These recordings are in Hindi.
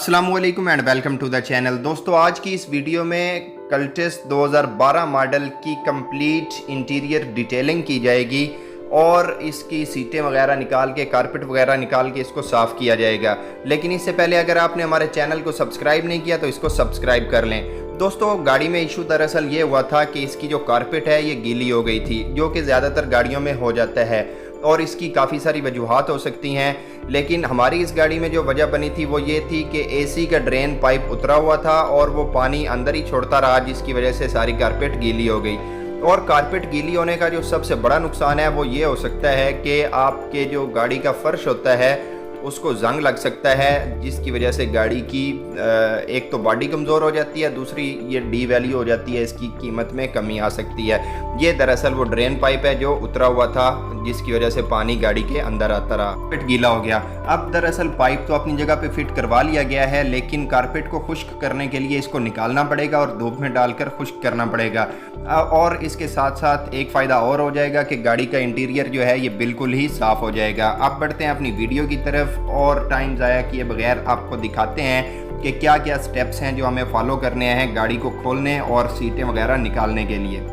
अस्सलाम वालेकुम and welcome to the channel. दोस्तों, आज की इस वीडियो में कल्टेस 2012 मॉडल की कंप्लीट इंटीरियर डिटेलिंग की जाएगी और इसकी सीटें वगैरह निकाल के, कारपेट वगैरह निकाल के इसको साफ़ किया जाएगा। लेकिन इससे पहले अगर आपने हमारे चैनल को सब्सक्राइब नहीं किया तो इसको सब्सक्राइब कर लें। दोस्तों, गाड़ी में इशू दरअसल ये हुआ था कि इसकी जो कारपेट है ये गीली हो गई थी, जो कि ज़्यादातर गाड़ियों में हो जाता है और इसकी काफ़ी सारी वजूहात हो सकती हैं। लेकिन हमारी इस गाड़ी में जो वजह बनी थी वो ये थी कि एसी का ड्रेन पाइप उतरा हुआ था और वो पानी अंदर ही छोड़ता रहा, जिसकी वजह से सारी कारपेट गीली हो गई। और कारपेट गीली होने का जो सबसे बड़ा नुकसान है वो ये हो सकता है कि आपके जो गाड़ी का फर्श होता है उसको जंग लग सकता है, जिसकी वजह से गाड़ी की एक तो बॉडी कमज़ोर हो जाती है, दूसरी ये डी वैल्यू हो जाती है, इसकी कीमत में कमी आ सकती है। ये दरअसल वो ड्रेन पाइप है जो उतरा हुआ था, जिसकी वजह से पानी गाड़ी के अंदर आता रहा, कारपेट गीला हो गया। अब दरअसल पाइप तो अपनी जगह पे फिट करवा लिया गया है, लेकिन कारपेट को खुश्क करने के लिए इसको निकालना पड़ेगा और धूप में डालकर खुश्क करना पड़ेगा। और इसके साथ साथ एक फ़ायदा और हो जाएगा कि गाड़ी का इंटीरियर जो है ये बिल्कुल ही साफ़ हो जाएगा। अब बढ़ते हैं अपनी वीडियो की तरफ और टाइम ज़ाया किए बगैर आपको दिखाते हैं कि क्या क्या स्टेप्स हैं जो हमें फॉलो करने हैं गाड़ी को खोलने और सीटें वगैरह निकालने के लिए।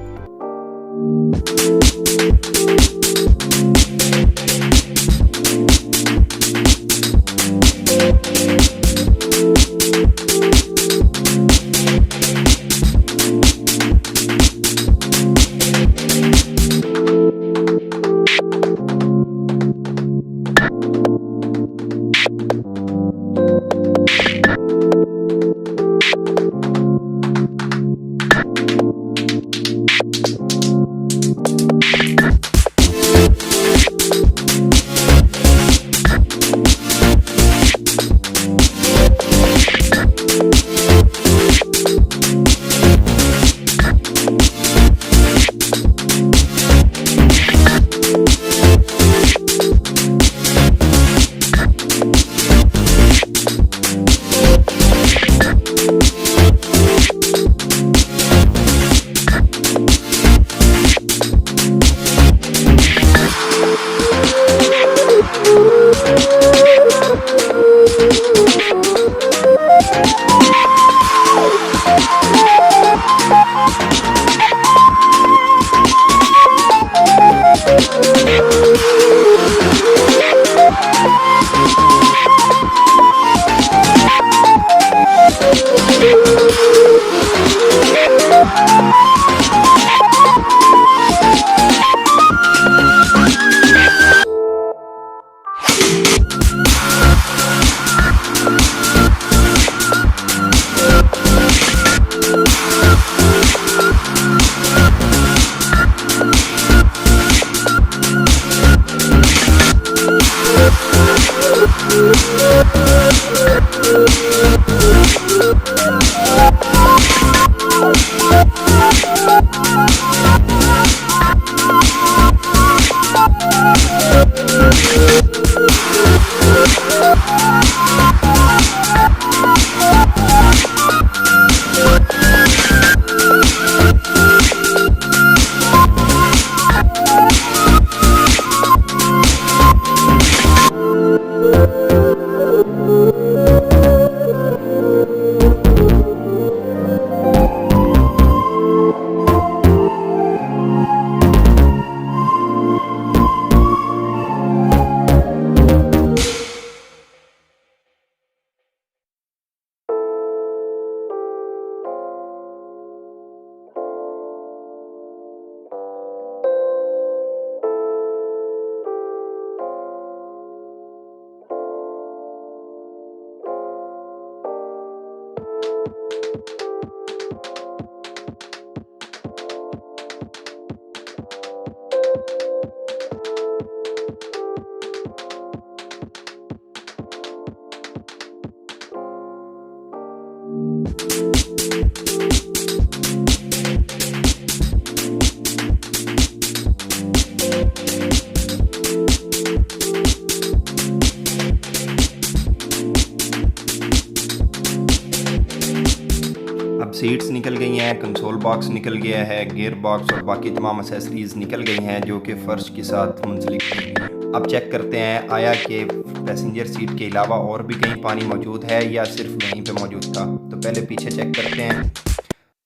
सीट्स निकल गई हैं, कंसोल बॉक्स निकल गया है, गियर बॉक्स और बाकी तमाम एक्सेसरीज़ निकल गई हैं जो कि फ़र्श के साथ मुंसलिक होंगी। अब चेक करते हैं आया कि पैसेंजर सीट के अलावा और भी कहीं पानी मौजूद है या सिर्फ वहीं पे मौजूद था। तो पहले पीछे चेक करते हैं।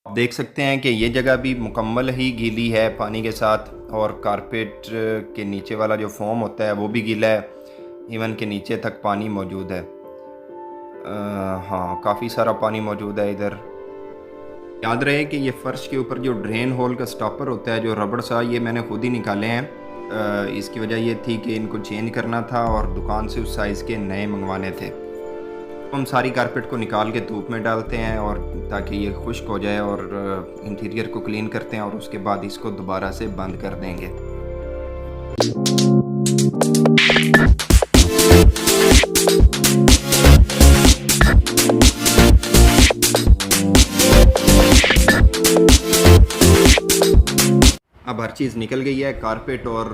आप देख सकते हैं कि ये जगह भी मुकम्मल ही गीली है पानी के साथ, और कारपेट के नीचे वाला जो फोम होता है वो भी गीला है, इवन के नीचे तक पानी मौजूद है। हाँ, काफ़ी सारा पानी मौजूद है इधर। याद रहे कि ये फ़र्श के ऊपर जो ड्रेन होल का स्टॉपर होता है, जो रबड़ सा, ये मैंने खुद ही निकाले हैं। इसकी वजह ये थी कि इनको चेंज करना था और दुकान से उस साइज़ के नए मंगवाने थे। हम सारी कारपेट को निकाल के धूप में डालते हैं और ताकि ये खुश्क हो जाए, और इंटीरियर को क्लीन करते हैं और उसके बाद इसको दोबारा से बंद कर देंगे। अब हर चीज़ निकल गई है। कारपेट और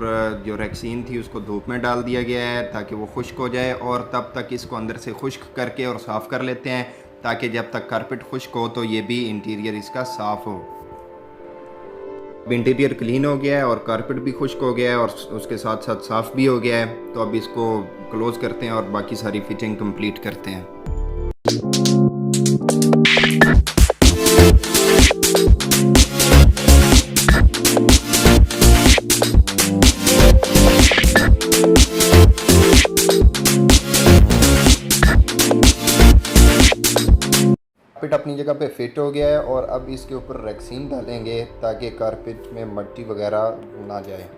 जो रेक्सीन थी उसको धूप में डाल दिया गया है ताकि वो खुश्क हो जाए, और तब तक इसको अंदर से खुश्क करके और साफ़ कर लेते हैं, ताकि जब तक कारपेट खुश्क हो तो ये भी इंटीरियर इसका साफ़ हो। अब इंटीरियर क्लीन हो गया है और कारपेट भी खुश्क हो गया है और उसके साथ साथ साफ़ भी हो गया है। तो अब इसको क्लोज़ करते हैं और बाकी सारी फिटिंग कंप्लीट करते हैं। कारपेट अपनी जगह पे फिट हो गया है और अब इसके ऊपर रेक्सीन डालेंगे ताकि कारपेट में मट्टी वगैरह ना जाए।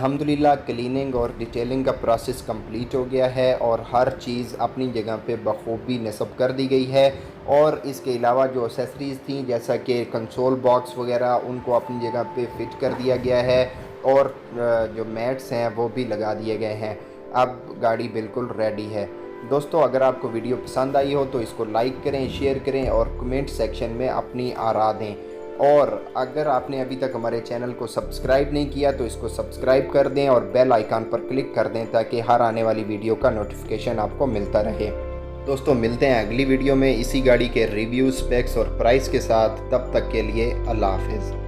अल्हम्दुलिल्लाह क्लीनिंग और डिटेलिंग का प्रोसेस कंप्लीट हो गया है और हर चीज़ अपनी जगह पे बखूबी नस्ब कर दी गई है। और इसके अलावा जो एक्सेसरीज़ थी जैसा कि कंसोल बॉक्स वगैरह उनको अपनी जगह पे फिट कर दिया गया है और जो मैट्स हैं वो भी लगा दिए गए हैं। अब गाड़ी बिल्कुल रेडी है। दोस्तों अगर आपको वीडियो पसंद आई हो तो इसको लाइक करें, शेयर करें और कमेंट सेक्शन में अपनी आरा दें। और अगर आपने अभी तक हमारे चैनल को सब्सक्राइब नहीं किया तो इसको सब्सक्राइब कर दें और बेल आइकन पर क्लिक कर दें ताकि हर आने वाली वीडियो का नोटिफिकेशन आपको मिलता रहे। दोस्तों मिलते हैं अगली वीडियो में इसी गाड़ी के रिव्यू, स्पेक्स और प्राइस के साथ। तब तक के लिए अल्लाह हाफिज़।